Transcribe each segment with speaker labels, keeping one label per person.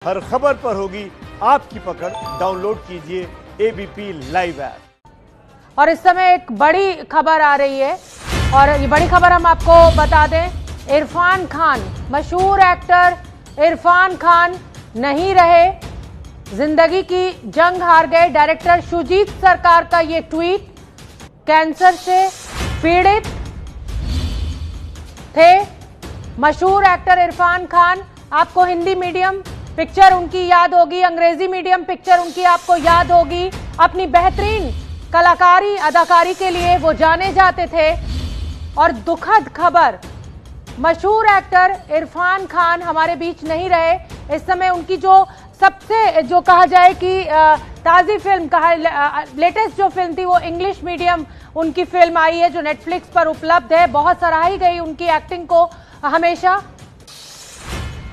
Speaker 1: हर खबर पर होगी आपकी पकड़। डाउनलोड कीजिए एबीपी लाइव ऐप।
Speaker 2: और इस समय एक बड़ी खबर आ रही है और ये बड़ी खबर हम आपको बता दें। इरफान खान, मशहूर एक्टर इरफान खान नहीं रहे, जिंदगी की जंग हार गए। डायरेक्टर शुजीत सरकार का ये ट्वीट, कैंसर से पीड़ित थे मशहूर एक्टर इरफान खान। आपको हिंदी मीडियम पिक्चर उनकी याद होगी, अंग्रेजी मीडियम पिक्चर उनकी आपको याद होगी। अपनी बेहतरीन कलाकारी अदाकारी के लिए वो जाने जाते थे। और दुखद खबर, मशहूर एक्टर इरफान खान हमारे बीच नहीं रहे। इस समय उनकी जो सबसे जो कहा जाए कि ताज़ी फिल्म कहा, लेटेस्ट जो फिल्म थी वो इंग्लिश मीडियम उनकी फिल्म आई है जो नेटफ्लिक्स पर उपलब्ध है। बहुत सराही गई उनकी एक्टिंग को हमेशा।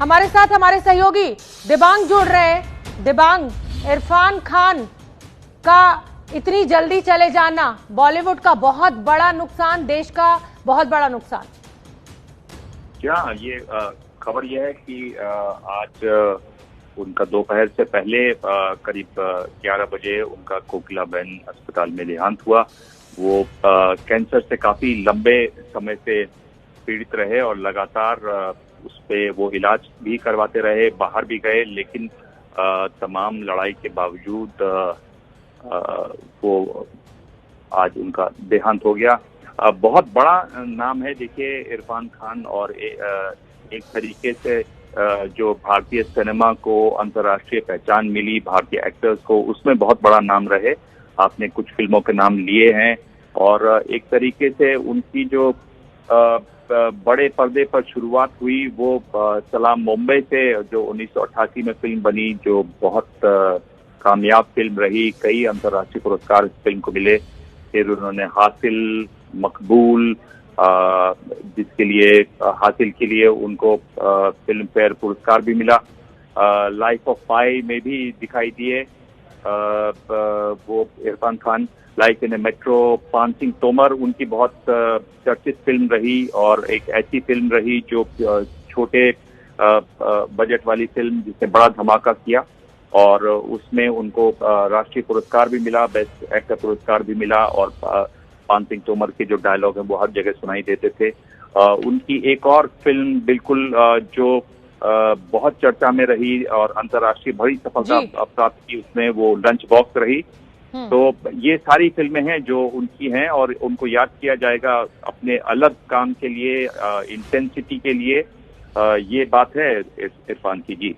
Speaker 2: हमारे साथ हमारे सहयोगी दिबांग जुड़ रहे हैं। दिबांग, इरफान खान का इतनी जल्दी चले जाना बॉलीवुड का बहुत बड़ा नुकसान, देश का बहुत बड़ा नुकसान।
Speaker 3: क्या ये खबर यह है कि आज उनका दोपहर से पहले करीब 11 बजे उनका कोकिलाबेन अस्पताल में देहांत हुआ। वो कैंसर से काफी लंबे समय से पीड़ित रहे और लगातार उस पे वो इलाज भी करवाते रहे, बाहर भी गए, लेकिन तमाम लड़ाई के बावजूद वो आज उनका देहांत हो गया। बहुत बड़ा नाम है देखिए इरफान खान, और एक तरीके से जो भारतीय सिनेमा को अंतर्राष्ट्रीय पहचान मिली, भारतीय एक्टर्स को, उसमें बहुत बड़ा नाम रहे। आपने कुछ फिल्मों के नाम लिए हैं और एक तरीके से उनकी जो बड़े पर्दे पर शुरुआत हुई वो सलाम मुंबई से, जो 1988 में फिल्म बनी, जो बहुत कामयाब फिल्म रही। कई अंतर्राष्ट्रीय पुरस्कार इस फिल्म को मिले। फिर उन्होंने हासिल, मकबूल, जिसके लिए हासिल के लिए उनको फिल्म फेयर पुरस्कार भी मिला। लाइफ ऑफ पाई में भी दिखाई दिए वो Irfan Khan. Life in A metro, पान सिंह तोमर उनकी बहुत चर्चित फिल्म रही और एक ऐसी फिल्म रही जो छोटे बजट वाली फिल्म जिसने बड़ा धमाका किया, और उसमें उनको राष्ट्रीय पुरस्कार भी मिला, बेस्ट एक्टर पुरस्कार भी मिला। और पान सिंह तोमर के जो डायलॉग हैं वो हर जगह सुनाई देते थे। उनकी एक और फिल्म बिल्कुल जो बहुत चर्चा में रही और अंतर्राष्ट्रीय बड़ी सफलता प्राप्त की, उसमें वो लंच बॉक्स रही। तो ये सारी फिल्में हैं जो उनकी हैं और उनको याद किया जाएगा अपने अलग काम के लिए, इंटेंसिटी के लिए। ये बात है इरफान की। जी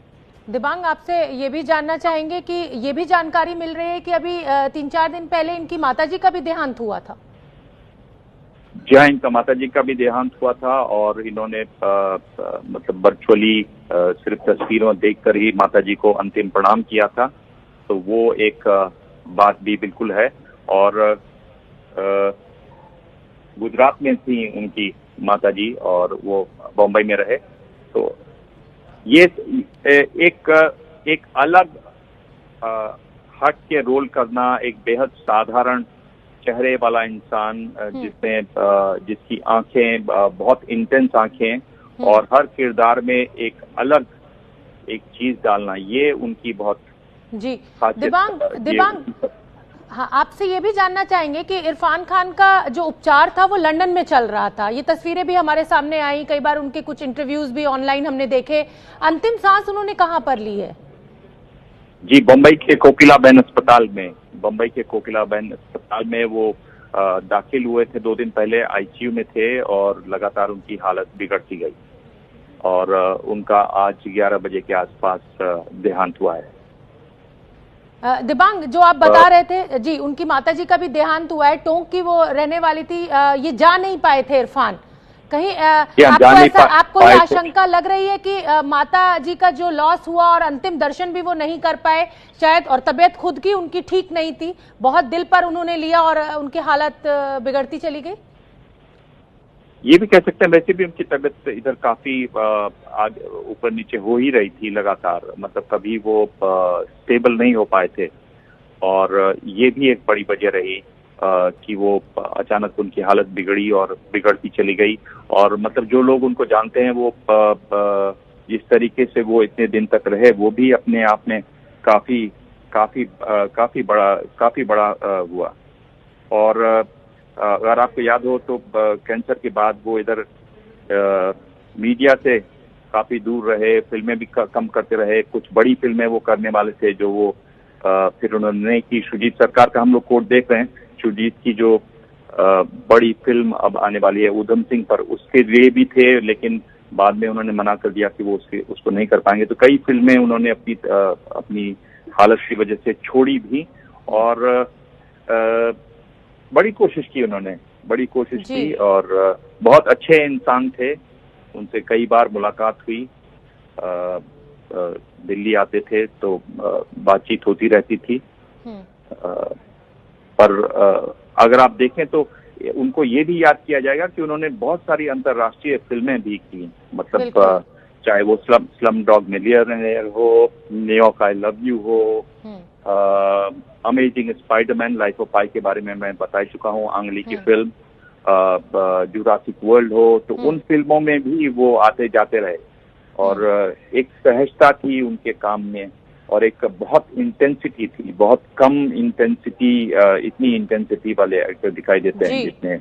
Speaker 2: दिबांग, आपसे ये भी जानना चाहेंगे कि ये भी जानकारी मिल रही है कि अभी 3-4 दिन पहले इनकी माताजी का भी देहांत हुआ था।
Speaker 3: जी हाँ, इनका माताजी का भी देहांत हुआ था और इन्होंने मतलब वर्चुअली सिर्फ तस्वीरों देखकर ही माताजी को अंतिम प्रणाम किया था। तो वो एक बात भी बिल्कुल है। और गुजरात में थी उनकी माताजी और वो बॉम्बे में रहे। तो ये एक अलग हट के रोल करना, एक बेहद साधारण चेहरे वाला इंसान जिसकी आंखें बहुत इंटेंस आंखें और हर किरदार में एक अलग एक चीज डालना, ये उनकी बहुत
Speaker 2: जी। दिबांग, हाँ, आपसे ये भी जानना चाहेंगे कि इरफान खान का जो उपचार था वो लंदन में चल रहा था। ये तस्वीरें भी हमारे सामने आई, कई बार उनके कुछ इंटरव्यूज भी ऑनलाइन हमने देखे। अंतिम सांस उन्होंने कहाँ पर ली है?
Speaker 3: जी, बम्बई के कोकिलाबेन अस्पताल में। बम्बई के कोकिलाबेन अस्पताल में वो दाखिल हुए थे 2 दिन पहले, आईसीयू में थे और लगातार उनकी हालत बिगड़ती गई और उनका आज 11 बजे के आसपास देहांत हुआ है।
Speaker 2: दिबांग, जो आप बता रहे थे जी, उनकी माताजी का भी देहांत हुआ है। टोंक की वो रहने वाली थी, ये जा नहीं पाए थे इरफान। कहीं आपको ये आशंका लग रही है कि माता जी का जो लॉस हुआ और अंतिम दर्शन भी वो नहीं कर पाए शायद, और तबीयत खुद की उनकी ठीक नहीं थी, बहुत दिल पर उन्होंने लिया और उनकी हालत बिगड़ती चली गई?
Speaker 3: ये भी कह सकते हैं। वैसे भी उनकी तबीयत इधर काफी ऊपर नीचे हो ही रही थी लगातार, मतलब कभी वो स्टेबल नहीं हो पाए थे। और ये भी एक बड़ी वजह रही कि वो अचानक उनकी हालत बिगड़ी और बिगड़ती चली गई। और मतलब जो लोग उनको जानते हैं वो जिस तरीके से वो इतने दिन तक रहे वो भी अपने आप में काफी बड़ा हुआ। और अगर आपको याद हो तो कैंसर के बाद वो इधर मीडिया से काफी दूर रहे, फिल्में भी कम करते रहे। कुछ बड़ी फिल्में वो करने वाले थे जो वो फिर उन्होंने की शुजीत सरकार का हम लोग कोट देख रहे हैं, शुजीत की जो बड़ी फिल्म अब आने वाली है उधम सिंह पर, उसके लिए भी थे, लेकिन बाद में उन्होंने मना कर दिया कि वो उसको नहीं कर पाएंगे। तो कई फिल्में उन्होंने अपनी हालत की वजह से छोड़ी भी, और बड़ी कोशिश की उन्होंने, बड़ी कोशिश की, और बहुत अच्छे इंसान थे। उनसे कई बार मुलाकात हुई, दिल्ली आते थे तो बातचीत होती रहती थी। पर अगर आप देखें तो उनको ये भी याद किया जाएगा कि उन्होंने बहुत सारी अंतर्राष्ट्रीय फिल्में भी की, मतलब चाहे वो स्लम डॉग मिलियनेयर हो, न्यूयॉर्क आई लव यू हो, अमेजिंग स्पाइडरमैन लाइफ ऑफ पाई के बारे में मैं बता चुका हूँ, आंगली की फिल्म, जुरासिक वर्ल्ड हो, तो उन फिल्मों में भी वो आते जाते रहे। और एक सहजता थी उनके काम में, और एक बहुत इंटेंसिटी थी, बहुत कम इंटेंसिटी, इतनी इंटेंसिटी वाले एक्टर दिखाई देते हैं जितने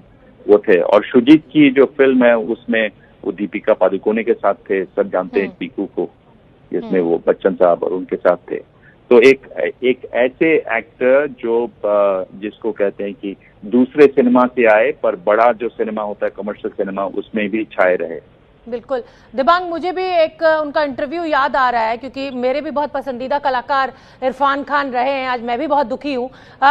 Speaker 3: वो थे। और शुजीत की जो फिल्म है उसमें वो दीपिका पादुकोणे के साथ थे, सब जानते हैं पीकू को, जिसमें वो बच्चन साहब और उनके साथ थे। तो एक ऐसे एक्टर जो जिसको कहते हैं कि दूसरे सिनेमा से आए पर बड़ा जो सिनेमा होता है कमर्शियल सिनेमा, उसमें भी छाए रहे।
Speaker 2: बिल्कुल दिबांग, मुझे भी एक उनका इंटरव्यू याद आ रहा है, क्योंकि मेरे भी बहुत पसंदीदा कलाकार इरफान खान रहे हैं। आज मैं भी बहुत दुखी हूँ।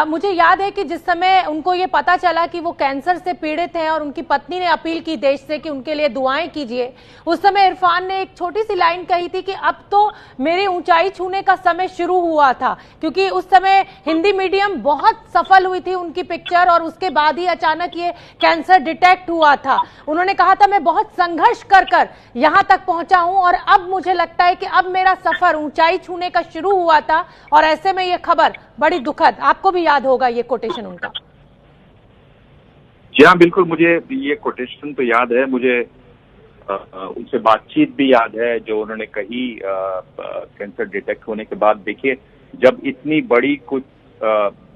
Speaker 2: मुझे याद है कि जिस समय उनको ये पता चला कि वो कैंसर से पीड़ित हैं और उनकी पत्नी ने अपील की देश से कि उनके लिए दुआएं कीजिए, उस समय इरफान ने एक छोटी सी लाइन कही थी कि अब तो मेरी ऊंचाई छूने का समय शुरू हुआ था, क्योंकि उस समय हिंदी मीडियम बहुत सफल हुई थी उनकी पिक्चर, और उसके बाद ही अचानक ये कैंसर डिटेक्ट हुआ था। उन्होंने कहा था मैं बहुत संघर्ष कर यहां तक पहुंचा हूं, और अब मुझे लगता है कि अब मेरा सफर ऊंचाई छूने का शुरू हुआ था, और ऐसे में ये खबर बड़ी दुखद। आपको भी याद होगा ये कोटेशन उनका।
Speaker 3: जी हाँ, बिल्कुल, मुझे ये कोटेशन तो याद है, मुझे उनसे बातचीत भी याद है जो उन्होंने कही कैंसर डिटेक्ट होने के बाद। देखिए, जब इतनी बड़ी कुछ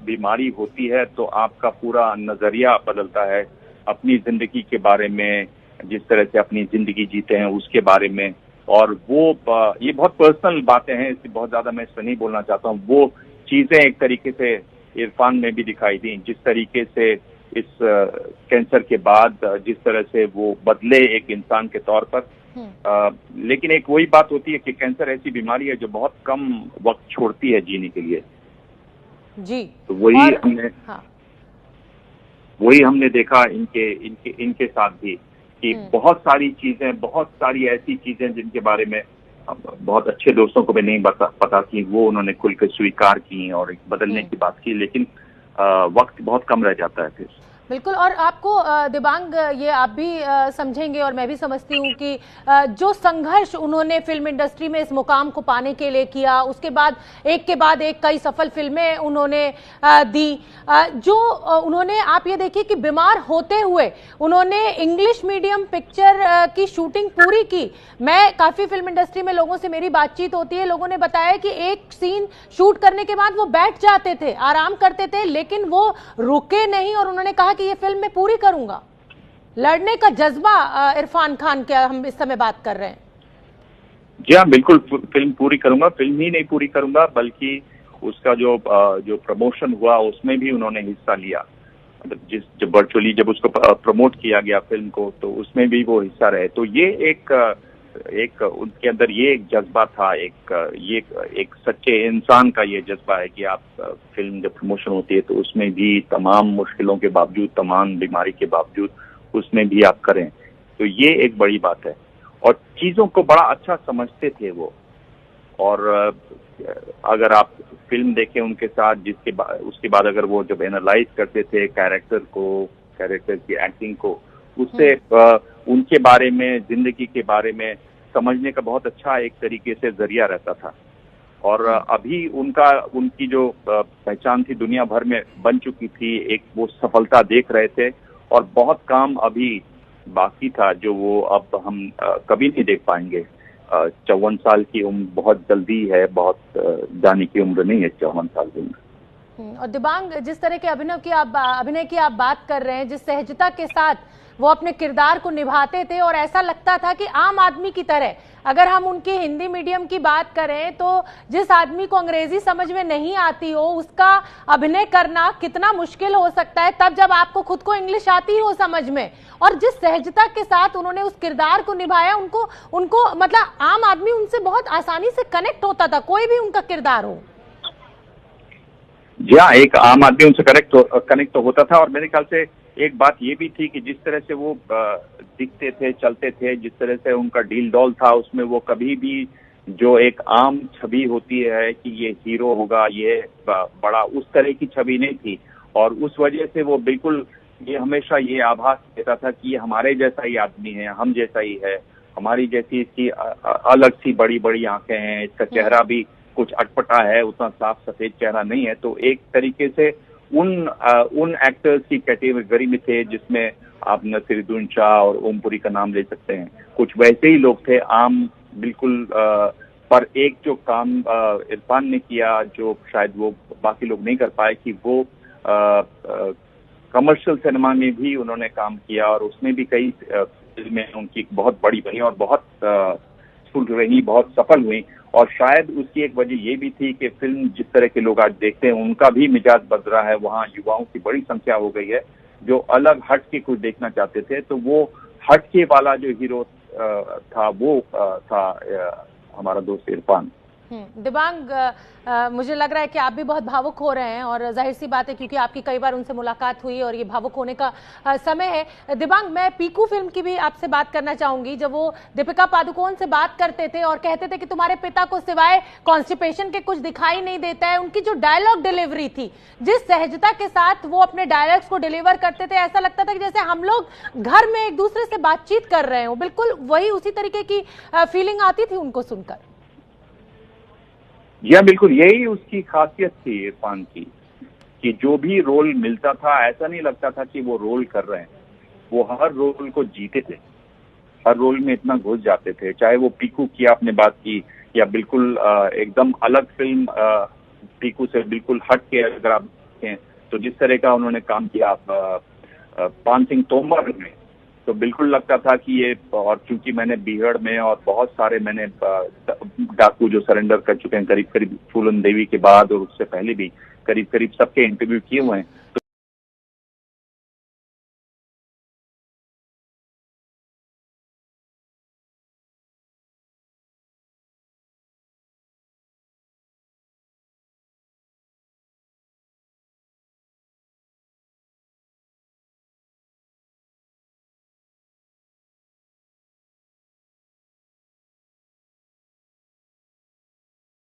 Speaker 3: बीमारी होती है तो आपका पूरा नजरिया बदलता है अपनी जिंदगी के बारे में, जिस तरह से अपनी जिंदगी जीते हैं उसके बारे में। और वो ये बहुत पर्सनल बातें हैं, इसलिए बहुत ज्यादा मैं इस पर नहीं बोलना चाहता हूँ। वो चीजें एक तरीके से इरफान में भी दिखाई दी, जिस तरीके से इस कैंसर के बाद जिस तरह से वो बदले एक इंसान के तौर पर। लेकिन एक वही बात होती है कि कैंसर ऐसी बीमारी है जो बहुत कम वक्त छोड़ती है जीने के लिए।
Speaker 2: जी,
Speaker 3: तो वही हमने देखा इनके साथ भी, कि बहुत सारी चीजें, बहुत सारी ऐसी चीजें जिनके बारे में बहुत अच्छे दोस्तों को भी नहीं पता थी, वो उन्होंने खुलकर स्वीकार की और बदलने की बात की। लेकिन वक्त बहुत कम रह जाता है फिर।
Speaker 2: बिल्कुल, और आपको दिबांग ये आप भी समझेंगे और मैं भी समझती हूँ कि जो संघर्ष उन्होंने फिल्म इंडस्ट्री में इस मुकाम को पाने के लिए किया, उसके बाद एक कई सफल फिल्में उन्होंने दी, जो उन्होंने, आप ये देखिए कि बीमार होते हुए उन्होंने इंग्लिश मीडियम पिक्चर की शूटिंग पूरी की। मैं काफ़ी फिल्म इंडस्ट्री में लोगों से मेरी बातचीत होती है, लोगों ने बताया कि एक सीन शूट करने के बाद वो बैठ जाते थे, आराम करते थे, लेकिन वो रुके नहीं और उन्होंने कहा ये फिल्म मैं पूरी करूंगा। लड़ने का जज्बा इरफान खान का हम इस समय बात कर रहे हैं।
Speaker 3: जी हाँ, बिल्कुल, फिल्म पूरी करूंगा। फिल्म ही नहीं पूरी करूंगा बल्कि उसका जो प्रमोशन हुआ उसमें भी उन्होंने हिस्सा लिया। मतलब जब वर्चुअली जब उसको प्रमोट किया गया फिल्म को, तो उसमें भी वो हिस्सा रहे। तो ये एक उनके अंदर ये एक जज्बा था, एक सच्चे इंसान का ये जज्बा है कि आप फिल्म जब प्रमोशन होती है तो उसमें भी तमाम मुश्किलों के बावजूद, तमाम बीमारी के बावजूद उसमें भी आप करें, तो ये एक बड़ी बात है। और चीजों को बड़ा अच्छा समझते थे वो। और अगर आप फिल्म देखें उनके साथ, उसके बाद अगर वो जब एनालाइज करते थे कैरेक्टर की एक्टिंग को, उससे उनके बारे में, जिंदगी के बारे में समझने का बहुत अच्छा एक तरीके से जरिया रहता था। और अभी उनकी जो पहचान थी दुनिया भर में बन चुकी थी, एक वो सफलता देख रहे थे, और बहुत काम अभी बाकी था जो वो अब हम कभी नहीं देख पाएंगे। 54 साल की उम्र बहुत जल्दी है, बहुत जाने की उम्र नहीं है 54 साल की उम्र।
Speaker 2: और दिबांग, जिस तरह के अभिनय की आप बात कर रहे हैं, जिस सहजता के साथ वो अपने किरदार को निभाते थे और ऐसा लगता था कि आम आदमी की तरह, अगर हम उनकी हिंदी मीडियम की बात करें तो जिस आदमी को अंग्रेजी समझ में नहीं आती हो उसका अभिनय करना कितना मुश्किल हो सकता है, तब जब आपको खुद को इंग्लिश आती हो समझ में। और जिस सहजता के साथ उन्होंने उस किरदार को निभाया, उनको मतलब आम आदमी उनसे बहुत आसानी से कनेक्ट होता था, कोई भी उनका किरदार हो।
Speaker 3: जी हाँ, एक आम आदमी उनसे कनेक्ट तो होता था। और मेरे ख्याल से एक बात ये भी थी कि जिस तरह से वो दिखते थे, चलते थे, जिस तरह से उनका डील डॉल था, उसमें वो कभी भी जो एक आम छवि होती है कि ये हीरो होगा, ये बड़ा, उस तरह की छवि नहीं थी। और उस वजह से वो बिल्कुल ये हमेशा ये आभास देता था कि ये हमारे जैसा ही आदमी है, हम जैसा ही है, हमारी जैसी इसकी अलग सी बड़ी बड़ी आंखें हैं, इसका चेहरा भी कुछ अटपटा है, उतना साफ सफेद चेहरा नहीं है। तो एक तरीके से उन एक्टर्स की कैटेगरी में थे जिसमें आप नसीरुद्दीन शाह और ओमपुरी का नाम ले सकते हैं। कुछ वैसे ही लोग थे, आम बिल्कुल। पर एक जो काम इरफान ने किया, जो शायद वो बाकी लोग नहीं कर पाए, कि वो कमर्शियल सिनेमा में भी उन्होंने काम किया और उसमें भी कई फिल्में उनकी बहुत बड़ी बनी और बहुत सफल रही, बहुत सफल हुई। और शायद उसकी एक वजह ये भी थी कि फिल्म जिस तरह के लोग आज देखते हैं उनका भी मिजाज बदल रहा है। वहाँ युवाओं की बड़ी संख्या हो गई है जो अलग हट के कुछ देखना चाहते थे। तो वो हट के वाला जो हीरो था वो था हमारा दोस्त इरफान।
Speaker 2: दिबांग, मुझे लग रहा है कि आप भी बहुत भावुक हो रहे हैं और जाहिर सी बात है क्योंकि आपकी कई बार उनसे मुलाकात हुई और ये भावुक होने का समय है। दिबांग, मैं पीकू फिल्म की भी आपसे बात करना चाहूंगी। जब वो दीपिका पादुकोण से बात करते थे और कहते थे कि तुम्हारे पिता को सिवाय कॉन्स्टिपेशन के कुछ दिखाई नहीं देता है, उनकी जो डायलॉग डिलीवरी थी, जिस सहजता के साथ वो अपने डायलॉग्स को डिलीवर करते थे, ऐसा लगता था कि जैसे हम लोग घर में एक दूसरे से बातचीत कर रहे हो। बिल्कुल वही उसी तरीके की फीलिंग आती थी उनको सुनकर।
Speaker 3: यह बिल्कुल यही उसकी खासियत थी इरफान की, कि जो भी रोल मिलता था ऐसा नहीं लगता था कि वो रोल कर रहे हैं, वो हर रोल को जीते थे, हर रोल में इतना घुस जाते थे। चाहे वो पीकू की आपने बात की या बिल्कुल एकदम अलग फिल्म पीकू से बिल्कुल हट के अगर आप देखें तो जिस तरह का उन्होंने काम किया पान सिंह तोमर में, तो बिल्कुल लगता था कि ये, और क्योंकि मैंने बीहड़ में और बहुत सारे मैंने डाकू जो सरेंडर कर चुके हैं करीब करीब फूलन देवी के बाद और उससे पहले भी करीब करीब सबके इंटरव्यू किए हुए हैं,